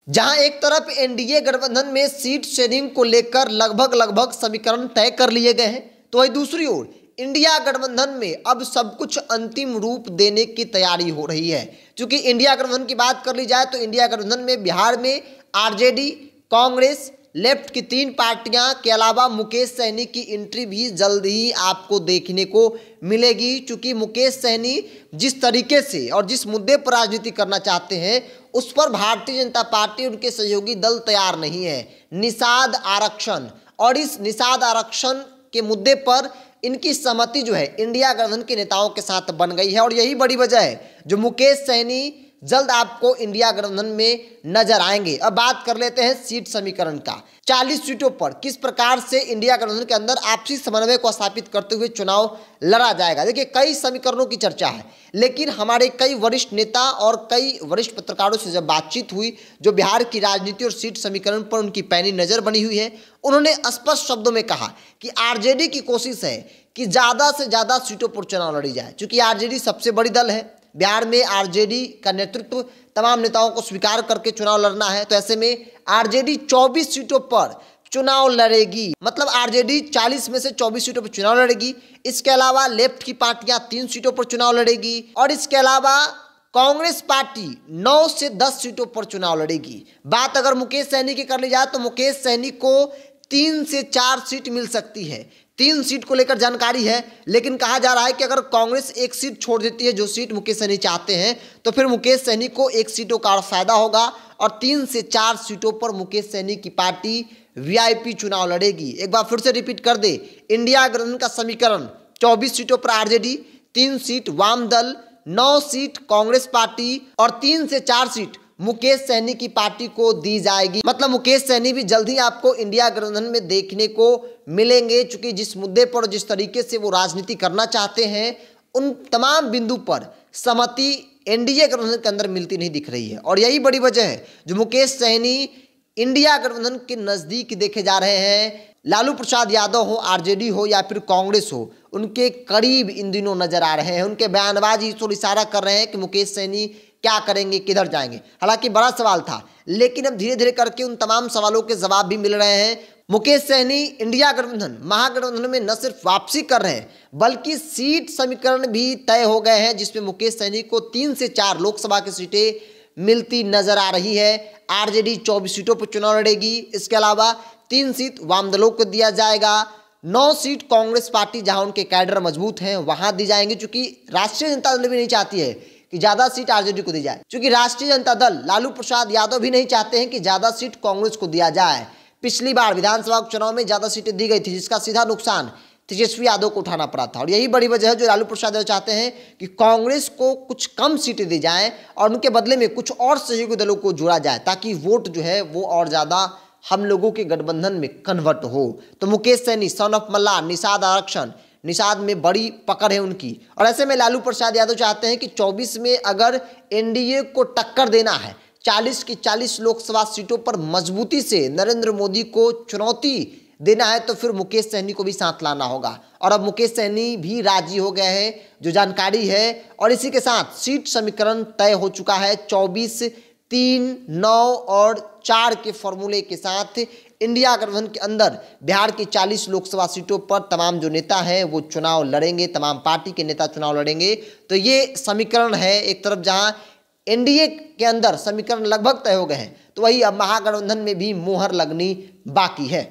जहां एक तरफ एनडीए गठबंधन में सीट शेयरिंग को लेकर लगभग समीकरण तय कर लिए गए हैं, तो वही दूसरी ओर इंडिया गठबंधन में अब सब कुछ अंतिम रूप देने की तैयारी हो रही है। क्योंकि इंडिया गठबंधन की बात कर ली जाए तो इंडिया गठबंधन में बिहार में आरजेडी, कांग्रेस, लेफ्ट की 3 पार्टियां के अलावा मुकेश सहनी की एंट्री भी जल्द ही आपको देखने को मिलेगी। चूंकि मुकेश सहनी जिस तरीके से और जिस मुद्दे पर राजनीति करना चाहते हैं उस पर भारतीय जनता पार्टी उनके सहयोगी दल तैयार नहीं है। निषाद आरक्षण, और इस निषाद आरक्षण के मुद्दे पर इनकी सहमति जो है इंडिया गठबंधन के नेताओं के साथ बन गई है, और यही बड़ी वजह है जो मुकेश सहनी जल्द आपको इंडिया गठबंधन में नजर आएंगे। अब बात कर लेते हैं सीट समीकरण का। 40 सीटों पर किस प्रकार से इंडिया गठबंधन के अंदर आपसी समन्वय को स्थापित करते हुए चुनाव लड़ा जाएगा। देखिए, कई समीकरणों की चर्चा है, लेकिन हमारे कई वरिष्ठ नेता और कई वरिष्ठ पत्रकारों से जब बातचीत हुई, जो बिहार की राजनीति और सीट समीकरण पर उनकी पैनी नजर बनी हुई है, उन्होंने स्पष्ट शब्दों में कहा कि आरजेडी की कोशिश है कि ज़्यादा से ज़्यादा सीटों पर चुनाव लड़ी जाए। चूंकि आरजेडी सबसे बड़ी दल है, बिहार में आरजेडी का नेतृत्व तमाम नेताओं को स्वीकार करके चुनाव लड़ना है, तो ऐसे में आरजेडी 24 सीटों पर चुनाव लड़ेगी। मतलब आरजेडी 40 में से 24 सीटों पर चुनाव लड़ेगी। इसके अलावा लेफ्ट की पार्टियां 3 सीटों पर चुनाव लड़ेगी, और इसके अलावा कांग्रेस पार्टी 9 से 10 सीटों पर चुनाव लड़ेगी। बात अगर मुकेश सहनी की कर ली जाए तो मुकेश सहनी को 3 से 4 सीट मिल सकती है। 3 सीट को लेकर जानकारी है, लेकिन कहा जा रहा है कि अगर कांग्रेस 1 सीट छोड़ देती है, जो सीट मुकेश सहनी चाहते हैं, तो फिर मुकेश सहनी को 1 सीटों का फायदा होगा, और 3 से 4 सीटों पर मुकेश सहनी की पार्टी वीआईपी चुनाव लड़ेगी। एक बार फिर से रिपीट कर दे, इंडिया गठबंधन का समीकरण 24 सीटों पर आरजेडी, 3 सीट वाम दल, 9 सीट कांग्रेस पार्टी और 3 से 4 सीट मुकेश सहनी की पार्टी को दी जाएगी। मतलब मुकेश सहनी भी जल्द ही आपको इंडिया गठबंधन में देखने को मिलेंगे। चूंकि जिस मुद्दे पर जिस तरीके से वो राजनीति करना चाहते हैं, उन तमाम बिंदु पर सहमति एनडीए गठबंधन के अंदर मिलती नहीं दिख रही है, और यही बड़ी वजह है जो मुकेश सहनी इंडिया गठबंधन के नजदीक देखे जा रहे हैं। लालू प्रसाद यादव हो, आरजेडी हो या फिर कांग्रेस हो, उनके करीब इन दिनों नजर आ रहे हैं। उनके बयानबाजी इस ओर इशारा कर रहे हैं कि मुकेश सहनी क्या करेंगे, किधर जाएंगे। हालांकि बड़ा सवाल था, लेकिन अब धीरे धीरे करके उन तमाम सवालों के जवाब भी मिल रहे हैं। मुकेश सहनी इंडिया गठबंधन महागठबंधन में न सिर्फ वापसी कर रहे हैं, बल्कि सीट समीकरण भी तय हो गए हैं, जिसमें मुकेश सहनी को 3 से 4 लोकसभा की सीटें मिलती नजर आ रही है। आरजेडी 24 सीटों पर चुनाव लड़ेगी। इसके अलावा 3 सीट वाम दलों को दिया जाएगा, 9 सीट कांग्रेस पार्टी जहां उनके कैडर मजबूत हैं वहां दी जाएंगी। चूंकि राष्ट्रीय जनता दल भी नहीं चाहती है कि ज्यादा सीट आरजेडी को दी जाए, क्योंकि राष्ट्रीय जनता दल लालू प्रसाद यादव भी नहीं चाहते हैं कि ज्यादा सीट कांग्रेस को दिया जाए। पिछली बार विधानसभा चुनाव में ज्यादा सीटें दी गई थी, जिसका सीधा नुकसान तेजस्वी यादव को उठाना पड़ा था, और यही बड़ी वजह है जो लालू प्रसाद यादव चाहते हैं कि कांग्रेस को कुछ कम सीटें दी जाएं और उनके बदले में कुछ और सहयोगी दलों को जोड़ा जाए, ताकि वोट जो है वो और ज्यादा हम लोगों के गठबंधन में कन्वर्ट हो। तो मुकेश सहनी, सन ऑफ मल्ला, निषाद आरक्षण, निषाद में बड़ी पकड़ है उनकी, और ऐसे में लालू प्रसाद यादव चाहते हैं कि 24 में अगर एनडीए को टक्कर देना है, 40 की 40 लोकसभा सीटों पर मजबूती से नरेंद्र मोदी को चुनौती देना है, तो फिर मुकेश सहनी को भी साथ लाना होगा। और अब मुकेश सहनी भी राजी हो गए हैं, जो जानकारी है, और इसी के साथ सीट समीकरण तय हो चुका है। 24, 3, 9 और 4 के फॉर्मूले के साथ इंडिया गठबंधन के अंदर बिहार की 40 लोकसभा सीटों पर तमाम जो नेता हैं वो चुनाव लड़ेंगे, तमाम पार्टी के नेता चुनाव लड़ेंगे। तो ये समीकरण है एक तरफ, जहां एनडीए के अंदर समीकरण लगभग तय हो गए हैं, तो वही अब महागठबंधन में भी मोहर लगनी बाकी है।